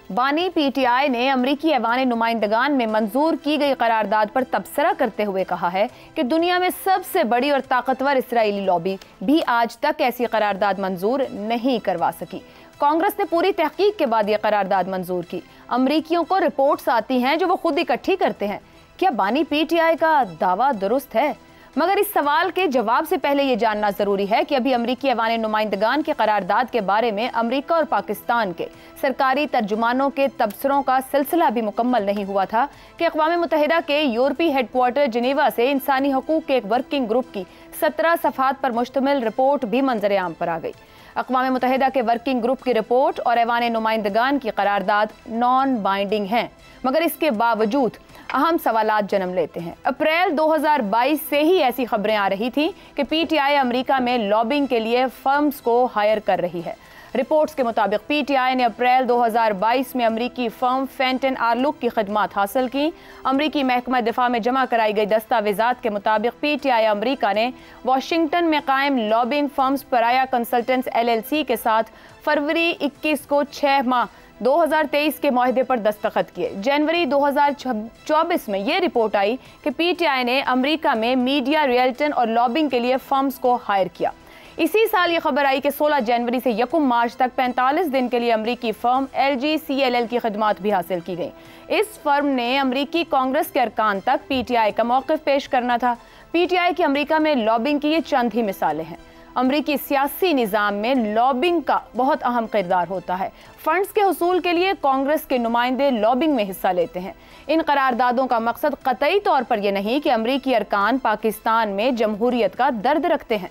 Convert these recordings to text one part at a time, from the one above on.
बानी पीटीआई ने अमरीकी ऐवान नुमाइंदगान में मंजूर की गई करारदाद पर तबसरा करते हुए कहा है कि दुनिया में सबसे बड़ी और ताकतवर इस्राएली लॉबी भी आज तक ऐसी करारदाद मंजूर नहीं करवा सकी। कांग्रेस ने पूरी तहकीक के बाद यह करारदाद मंजूर की। अमरीकियों को रिपोर्ट्स आती हैं जो वो खुद इकट्ठी करते हैं। क्या बानी पीटीआई का दावा दुरुस्त है? मगर इस सवाल के जवाब से पहले ये जानना जरूरी है कि अभी अमरीकी ऐवान नुमाइंदगान के करारदाद के बारे में अमरीका और पाकिस्तान के सरकारी तर्जुमानों के तबसरों का सिलसिला भी मुकम्मल नहीं हुआ था कि अक़वाम मुत्तहिदा के यूरोपीय हेडक्वार्टर जिनेवा से इंसानी हकूक़ के एक वर्किंग ग्रुप की 17 सफ़हात पर मुश्तमिल रिपोर्ट भी मंजर आम पर आ गई। अक़वाम मुत्तहिदा के वर्किंग ग्रुप की रिपोर्ट और ऐवान नुमाइंदगान की करारदाद नॉन बाइंडिंग हैं, मगर इसके बावजूद अहम सवालात जन्म लेते हैं। अप्रैल 2022 से ही ऐसी खबरें आ रही थी कि पीटीआई अमेरिका में लॉबिंग के लिए फर्म्स को हायर कर रही है। रिपोर्ट्स के मुताबिक पीटीआई ने अप्रैल 2022 में अमरीकी फर्म फेंटन आर्लुक की खिदमात हासिल की। अमरीकी महकमा दिफा में जमा कराई गई दस्तावेजात के मुताबिक पीटीआई अमरीका ने वाशिंगटन में कायम लॉबिंग फर्म्स पराया कंसल्टेंट्स LLC के साथ फरवरी 21 को 6 माह 2023 के मुआहदे पर दस्तखत किए। जनवरी 2024 में यह रिपोर्ट आई कि पीटीआई ने अमेरिका में मीडिया, रियल्टन और लॉबिंग के लिए फर्म्स को हायर किया। इसी साल ये खबर आई कि 16 जनवरी से 1 मार्च तक 45 दिन के लिए अमरीकी फर्म LG CLL की खिदमात भी हासिल की गई। इस फर्म ने अमरीकी कांग्रेस के अरकान तक पीटीआई का मौक़िफ़ पेश करना था। पीटीआई की अमरीका में लॉबिंग की ये चंद ही मिसालें हैं। अमरीकी सियासी निज़ाम में लॉबिंग का बहुत अहम किरदार होता है। फंड्स के हुसूल के लिए कांग्रेस के नुमाइंदे लॉबिंग में हिस्सा लेते हैं। इन करारदादों का मकसद कतई तौर पर यह नहीं कि अमरीकी अरकान पाकिस्तान में जमहूरियत का दर्द रखते हैं।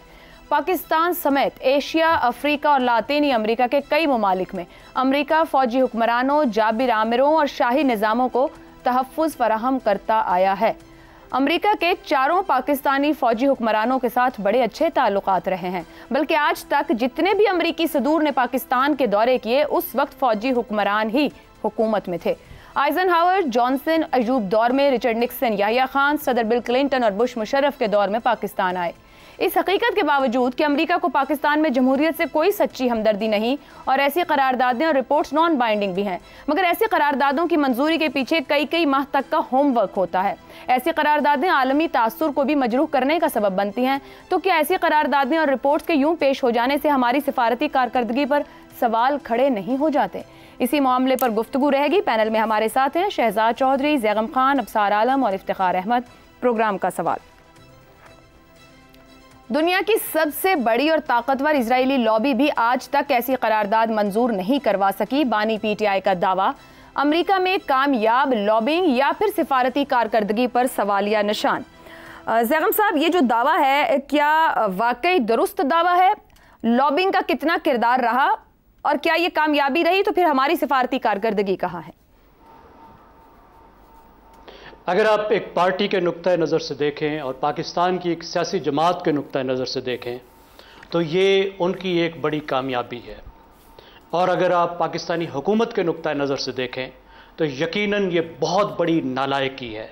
पाकिस्तान समेत एशिया, अफ्रीका और लातीनी अमरीका के कई ममालिक में अमरीका फौजी हुक्मरानों, जाबिर आमिरों और शाही निज़ामों को तहफ़्फ़ुज़ फराहम करता आया है। अमरीका के 4 पाकिस्तानी फौजी हुक्मरानों के साथ बड़े अच्छे ताल्लुकात रहे हैं, बल्कि आज तक जितने भी अमरीकी सदूर ने पाकिस्तान के दौरे किए उस वक्त फौजी हुक्मरान ही हुकूमत में थे। आइजनहावर, जॉनसन, अयूब दौर में, रिचर्ड निक्सन, याहिया खान, सदर बिल क्लिंटन और बुश मुशर्रफ के दौर में पाकिस्तान आए। इस हकीकत के बावजूद कि अमेरिका को पाकिस्तान में जमहूरियत से कोई सच्ची हमदर्दी नहीं और ऐसी करारदादें और रिपोर्ट्स नॉन बाइंडिंग भी हैं, मगर ऐसी करारदादों की मंजूरी के पीछे कई माह तक का होमवर्क होता है। ऐसी करारदादें आलमी तासुर को भी मजरूह करने का सबब बनती हैं। तो क्या ऐसी करारदादें और रिपोर्ट्स के यूं पेश हो जाने से हमारी सिफारती कारकर्दगी पर सवाल खड़े नहीं हो जाते? इसी मामले पर गुफ्तगू रहेगी। पैनल में हमारे साथ हैं शहजाद चौधरी, जैगम खान, अबसार आलम और इफ्तिखार अहमद। प्रोग्राम का सवाल: दुनिया की सबसे बड़ी और ताकतवर इजरायली लॉबी भी आज तक ऐसी करारदाद मंजूर नहीं करवा सकी। बानी पीटीआई का दावा: अमेरिका में कामयाब लॉबिंग या फिर सिफारती कारकर्दगी पर सवालिया निशान। जैगम साहब, ये जो दावा है क्या वाकई दुरुस्त दावा है? लॉबिंग का कितना किरदार रहा और क्या ये कामयाबी रही? तो फिर हमारी सिफारती कारकर्दगी कहाँ है? अगर आप एक पार्टी के नुक्ता नज़र से देखें और पाकिस्तान की एक सियासी जमात के नुक्ता नज़र से देखें तो ये उनकी एक बड़ी कामयाबी है। और अगर आप पाकिस्तानी हुकूमत के नुक्ता नज़र से देखें तो यकीनन ये बहुत बड़ी नालायकी है।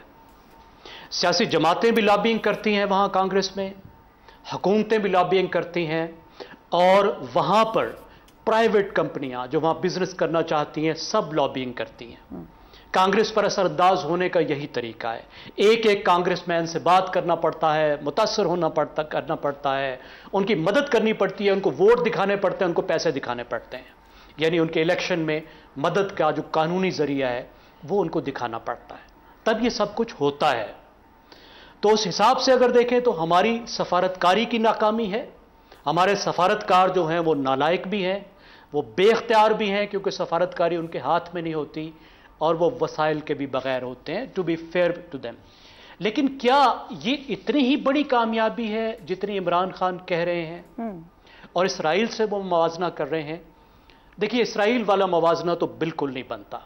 सियासी जमातें भी लॉबिंग करती हैं वहाँ कांग्रेस में, हुकूमतें भी लॉबिंग करती हैं और वहाँ पर प्राइवेट कंपनियाँ जो वहाँ बिजनेस करना चाहती हैं सब लॉबिंग करती हैं। कांग्रेस पर असरअंदाज होने का यही तरीका है। एक एक कांग्रेसमैन से बात करना पड़ता है, मुतासर करना पड़ता है, उनकी मदद करनी पड़ती है, उनको वोट दिखाने पड़ते हैं, उनको पैसे दिखाने पड़ते हैं। यानी उनके इलेक्शन में मदद का जो कानूनी जरिया है वो उनको दिखाना पड़ता है, तब ये सब कुछ होता है। तो उस हिसाब से अगर देखें तो हमारी सफारतकारी की नाकामी है। हमारे सफारतकार जो हैं वो नालायक भी हैं, वो बेख्तियार भी हैं, क्योंकि सफारतकारी उनके हाथ में नहीं होती और वो वसाइल के भी बगैर होते हैं, to be fair to them. लेकिन क्या ये इतनी ही बड़ी कामयाबी है जितनी इमरान खान कह रहे हैं और इसराइल से वो मुवाजना कर रहे हैं? देखिए, इसराइल वाला मुवाजना तो बिल्कुल नहीं बनता।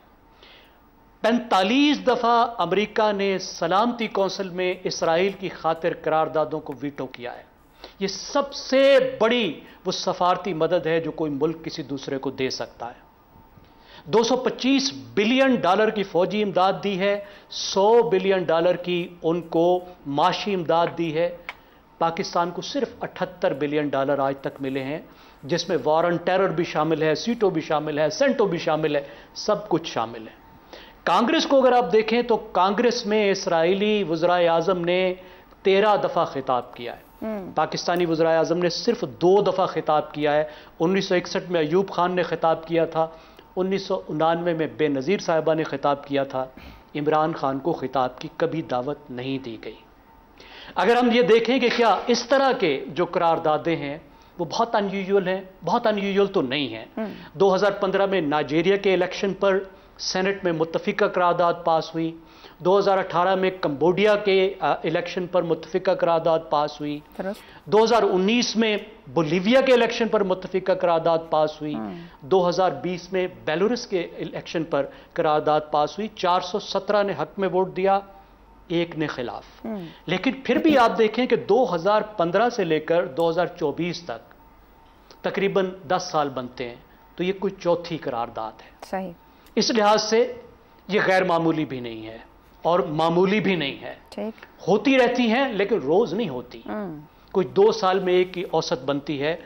45 दफ़ा अमेरिका ने सलामती कौंसिल में इसराइल की खातिर करारदादों को वीटो किया है। ये सबसे बड़ी वो सफारती मदद है जो कोई मुल्क किसी दूसरे को दे सकता है। 225 बिलियन डॉलर की फौजी इमदाद दी है, 100 बिलियन डॉलर की उनको माशी इमदाद दी है। पाकिस्तान को सिर्फ 78 बिलियन डॉलर आज तक मिले हैं जिसमें वॉर ऑन टेरर भी शामिल है, सीटो भी शामिल है, सेंटो भी शामिल है, सब कुछ शामिल है। कांग्रेस को अगर आप देखें तो कांग्रेस में इस्राएली वज़राए आज़म ने 13 दफ़ा खिताब किया है। पाकिस्तानी वज़राए आज़म ने सिर्फ 2 दफ़ा खिताब किया है। 1961 में अयूब खान ने खिताब किया था, 1999 में बेनज़ीर साहिबा ने खिताब किया था। इमरान खान को खिताब की कभी दावत नहीं दी गई। अगर हम ये देखें कि क्या इस तरह के जो करारदादें हैं वो बहुत अनयूजुअल हैं, बहुत अनयूजुअल तो नहीं है। 2015 में नाइजीरिया के इलेक्शन पर सेनेट में मुत्तफ़िका करारदाद पास हुई। 2018 में कंबोडिया के इलेक्शन पर मुत्तफ़िका करारदाद पास हुई। 2019 में बोलीविया के इलेक्शन पर मुत्तफ़िका करारदाद पास हुई। 2020 में बेलारूस के इलेक्शन पर करारदाद पास हुई। 417 ने हक में वोट दिया, 1 ने खिलाफ। लेकिन फिर भी आप देखें कि 2015 से लेकर 2024 तक तकरीबन 10 साल बनते हैं, तो ये कोई चौथी करारदाद है। सही। इस लिहाज से ये गैर मामूली भी नहीं है और मामूली भी नहीं है। ठीक। होती रहती हैं लेकिन रोज नहीं होती, कोई 2 साल में एक की औसत बनती है।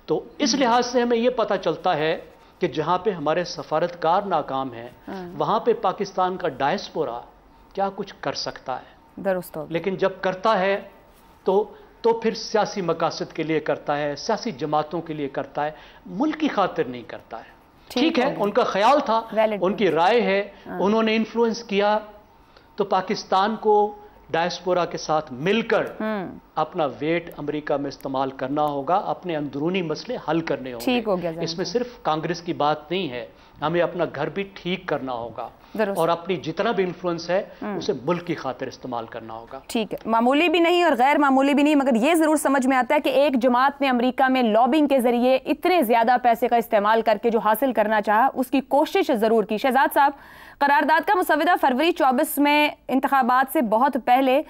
तो इस लिहाज से हमें यह पता चलता है कि जहां पे हमारे सफारतकार नाकाम हैं, वहां पे पाकिस्तान का डायस्पोरा क्या कुछ कर सकता है। दुरुस्त हो। लेकिन जब करता है तो फिर सियासी मकासद के लिए करता है, सियासी जमातों के लिए करता है, मुल्क की खातिर नहीं करता है। ठीक है, उनका ख्याल था, उनकी राय है, उन्होंने इन्फ्लुएंस किया, तो पाकिस्तान को डायस्पोरा के साथ मिलकर अपना वेट अमेरिका में इस्तेमाल करना होगा, अपने अंदरूनी मसले हल करने होंगे। ठीक हो गया। इसमें सिर्फ कांग्रेस की बात नहीं है, हमें अपना घर भी ठीक करना होगा और अपनी जितना भी इन्फ्लुएंस है उसे मुल्क की खातिर इस्तेमाल करना होगा। ठीक है, मामूली भी नहीं और गैर मामूली भी नहीं, मगर ये जरूर समझ में आता है कि एक जमात ने अमेरिका में लॉबिंग के जरिए इतने ज्यादा पैसे का इस्तेमाल करके जो हासिल करना चाहा उसकी कोशिश जरूर की। शहजाद साहब, करारदाद का मुसविदा फरवरी 24 में इंतखाबात से बहुत पहले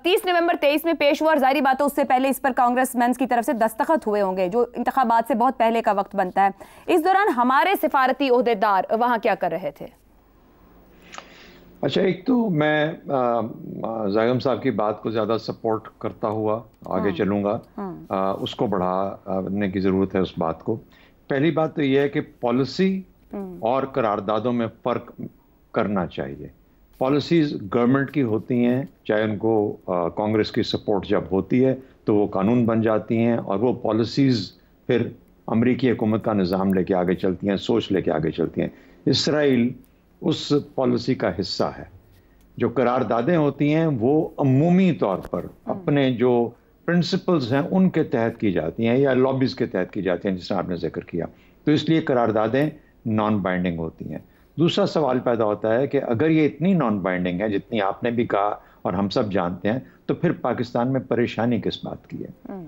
30 नवंबर 23 में पेश हुआ और जाहिर बात है उससे पहले इस पर कांग्रेसमैन की तरफ से दस्तखत हुए होंगे, जो इंतखाबात से बहुत पहले का वक्त बनता है। इस दौरान हमारे सिफारती ओहदेदार वहां क्या कर रहे थे? अच्छा, एक तो मैं ज़ायम साहब की बात को ज़्यादा सपोर्ट करता हुआ आगे चलूँगा। उसको बढ़ाने की ज़रूरत है उस बात को। पहली बात तो यह है कि पॉलिसी और करारदादों में फ़र्क करना चाहिए। पॉलिसीज़ गवर्नमेंट की होती हैं, चाहे उनको कांग्रेस की सपोर्ट जब होती है तो वो कानून बन जाती हैं और वो पॉलिसीज़ फिर अमरीकी हुकूमत का निज़ाम लेके आगे चलती हैं, सोच लेके आगे चलती हैं। इसराइल उस पॉलिसी का हिस्सा है। जो करारदादें होती हैं वो अमूमी तौर पर अपने जो प्रिंसिपल्स हैं उनके तहत की जाती हैं या लॉबीज़ के तहत की जाती हैं, जिसने आपने जिक्र किया। तो इसलिए करारदादें नॉन बाइंडिंग होती हैं। दूसरा सवाल पैदा होता है कि अगर ये इतनी नॉन बाइंडिंग है जितनी आपने भी कहा और हम सब जानते हैं, तो फिर पाकिस्तान में परेशानी किस बात की है?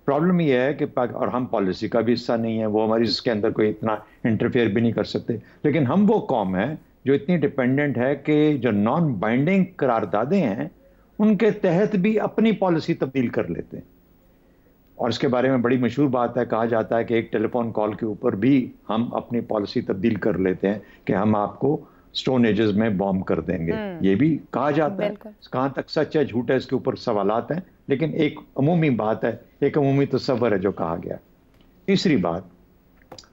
प्रॉब्लम यह है कि और हम पॉलिसी का भी हिस्सा नहीं है, वो हमारी इसके अंदर कोई इतना इंटरफेयर भी नहीं कर सकते। लेकिन हम वो कौम है जो इतनी डिपेंडेंट है कि जो नॉन बाइंडिंग करारदादें हैं उनके तहत भी अपनी पॉलिसी तब्दील कर लेते हैं। और इसके बारे में बड़ी मशहूर बात है, कहा जाता है कि एक टेलीफोन कॉल के ऊपर भी हम अपनी पॉलिसी तब्दील कर लेते हैं कि हम आपको स्टोन एजेस में बॉम्ब कर देंगे। ये भी कहा जाता है। कहाँ तक सच है झूठ है इसके ऊपर सवालात हैं, लेकिन एक अमूमी बात है, एक अमूमी तस्वर है जो कहा गया। तीसरी बात,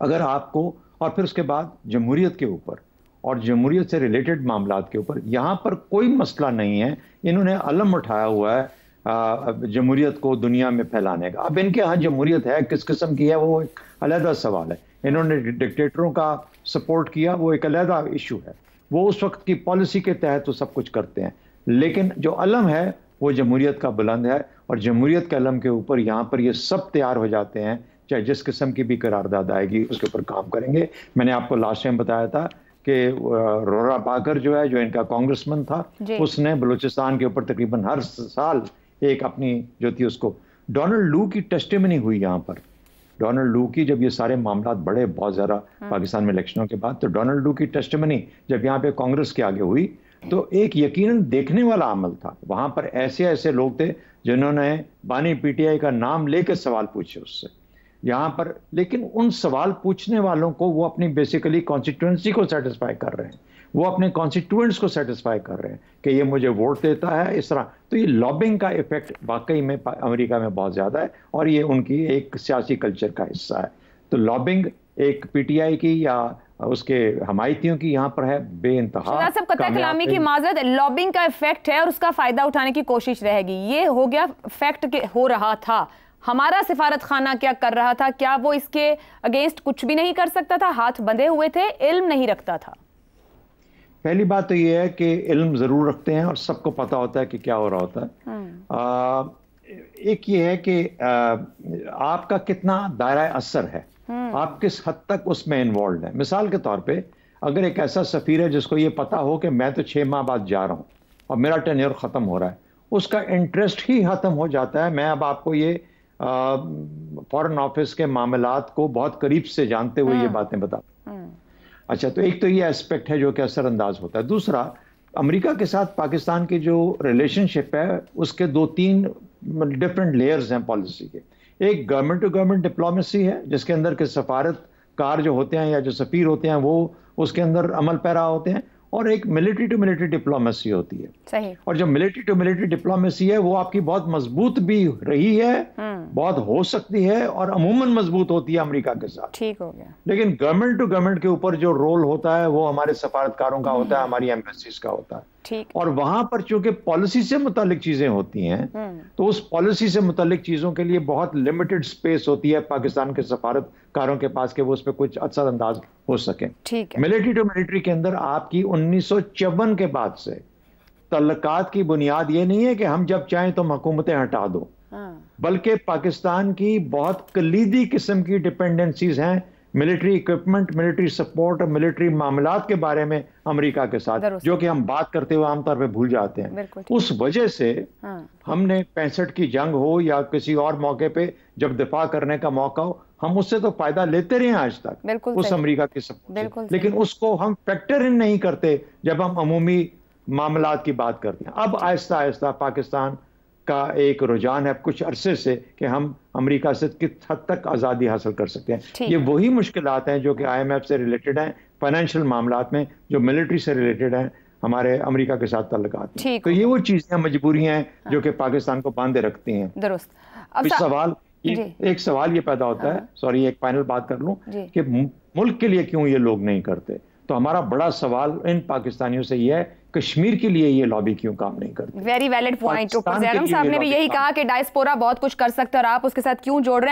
अगर आपको और फिर उसके बाद जमहूरियत के ऊपर और जमहूरियत से रिलेटेड मामलात के ऊपर यहाँ पर कोई मसला नहीं है। इन्होंने अलम उठाया हुआ है जमहूरियत को दुनिया में फैलाने का। अब इनके यहाँ जमहूरियत है किस किस्म की है वो एक अलहदा सवाल है। इन्होंने डिक्टेटरों का सपोर्ट किया, वो एक अलहदा इशू है। वो उस वक्त की पॉलिसी के तहत वो सब कुछ करते हैं, लेकिन जो अलम है वो जमहूरियत का बुलंद है और जमहूरियत के अलम के ऊपर यहाँ पर ये सब तैयार हो जाते हैं, चाहे जिस किस्म की भी करारदाद आएगी उसके ऊपर काम करेंगे। मैंने आपको लास्ट टाइम बताया था कि रोरा बाकर जो है, जो इनका कांग्रेसमैन था, उसने बलूचिस्तान के ऊपर तकरीबन हर साल एक अपनी जो थी उसको, डोनाल्ड लू की टेस्टिमनी हुई यहाँ पर। डोनाल्ड लू की जब ये सारे मामलात बढ़े बहुत ज़्यादा पाकिस्तान में इलेक्शनों के बाद, तो डोनाल्ड लू की टेस्टिमनी जब यहाँ पे कांग्रेस के आगे हुई तो एक यकीनन देखने वाला अमल था। वहाँ पर ऐसे ऐसे लोग थे जिन्होंने बानी पीटीआई का नाम लेकर सवाल पूछे उससे यहाँ पर, लेकिन उन सवाल पूछने वालों को वो अपनी बेसिकली कॉन्स्टिट्यूएंसी को सेटिस्फाई कर रहे हैं, वो अपने कॉन्स्टिट्यूएंट्स को सेटिस्फाई कर रहे हैं कि ये मुझे वोट देता है इस तरह। तो ये लॉबिंग का इफेक्ट वाकई में अमेरिका में बहुत ज़्यादा है और ये उनकी एक सियासी कल्चर का हिस्सा है। तो लॉबिंग एक पीटीआई की या उसके हमायतियों की यहाँ पर है बेइंतहा। शहजाद साहब, कतई कलामी की माजरत, लॉबिंग का इफेक्ट है और उसका फायदा उठाने की कोशिश रहेगी। ये हो गया फैक्ट के हो रहा था। हमारा सिफारत खाना क्या कर रहा था? क्या वो इसके अगेंस्ट कुछ भी नहीं कर सकता था? हाथ बंधे हुए थे, इल्म नहीं रखता था? पहली बात तो ये है कि इल्म जरूर रखते हैं और सबको पता होता है कि क्या हो रहा होता है। एक ये है कि आपका कितना दायरा असर है, आप किस हद तक उसमें इन्वॉल्व है। मिसाल के तौर पे अगर एक ऐसा सफीर है जिसको ये पता हो कि मैं तो 6 माह बाद जा रहा हूं और मेरा टेन्योर खत्म हो रहा है, उसका इंटरेस्ट ही खत्म हो जाता है। मैं अब आपको ये फॉरेन ऑफिस के मामलात को बहुत करीब से जानते हुए ये बातें बता। अच्छा, तो एक तो ये एस्पेक्ट है जो कि असरअंदाज होता है। दूसरा, अमेरिका के साथ पाकिस्तान की जो रिलेशनशिप है उसके 2-3 डिफरेंट लेयर्स हैं पॉलिसी के। एक गवर्नमेंट टू गवर्नमेंट डिप्लोमेसी है जिसके अंदर के सफारतकार जो होते हैं या जो सफीर होते हैं वो उसके अंदर अमल पैरा होते हैं, और एक मिलिट्री टू मिलिट्री डिप्लोमेसी होती है। सही। और जो मिलिट्री टू मिलिट्री डिप्लोमेसी है वो आपकी बहुत मजबूत भी रही है, बहुत हो सकती है और अमूमन मजबूत होती है अमेरिका के साथ। ठीक हो गया। लेकिन गवर्नमेंट टू गवर्नमेंट के ऊपर जो रोल होता है वो हमारे सफारतकारों का होता है, हमारी एम्बेसीज का होता है। ठीक। और वहां पर चूंकि पॉलिसी से मुतालिक चीजें होती हैं तो उस पॉलिसी से मुतालिक चीजों के लिए बहुत लिमिटेड स्पेस होती है पाकिस्तान के सफारतकारों के पास कि वो उस पर कुछ असरअंदाज हो सके। ठीक है। मिलिट्री टू मिलिट्री के अंदर आपकी 1954 के बाद से तल्लकात की बुनियाद ये नहीं है कि हम जब चाहें तो हुकूमतें हटा दो, बल्कि पाकिस्तान की बहुत कलीदी किस्म की डिपेंडेंसीज हैं मिलिट्री इक्विपमेंट, मिलिट्री सपोर्ट और मिलिट्री मामलात के बारे में अमेरिका के साथ, जो कि हम बात करते हुए आमतौर पे भूल जाते हैं। उस वजह से हमने 65 की जंग हो या किसी और मौके पे जब दिफा करने का मौका हो, हम उससे तो फायदा लेते रहे आज तक उस अमेरिका की सपोर्ट, लेकिन उसको हम फैक्टर इन नहीं करते जब हम अमूमी मामलात की बात करते हैं। अब आहिस्ता आहिस्ता पाकिस्तान का एक रुझान है कुछ अरसे से कि हम अमेरिका से किस हद तक आज़ादी हासिल कर सकते हैं। ये वही मुश्किलात हैं जो कि IMF से रिलेटेड हैं, फाइनेंशियल मामलात में जो मिलिट्री से रिलेटेड हैं हमारे अमेरिका के साथ ताल्लुकात में। तो ये वो चीजें मजबूरियां हैं जो कि पाकिस्तान को बांधे रखती हैं। दुरुस्त। अब सवाल एक सवाल ये पैदा होता है, सॉरी एक फाइनल बात कर लूं, कि मुल्क के लिए क्यों ये लोग नहीं करते। तो हमारा बड़ा सवाल इन पाकिस्तानियों से ये है, कश्मीर के लिए ये लॉबी क्यों काम नहीं करती। Very valid point. ऊपर जैनब साहब ने भी यही कहा कि डायस्पोरा बहुत कुछ कर सकता है और आप उसके साथ क्यों जोड़ रहे हैं।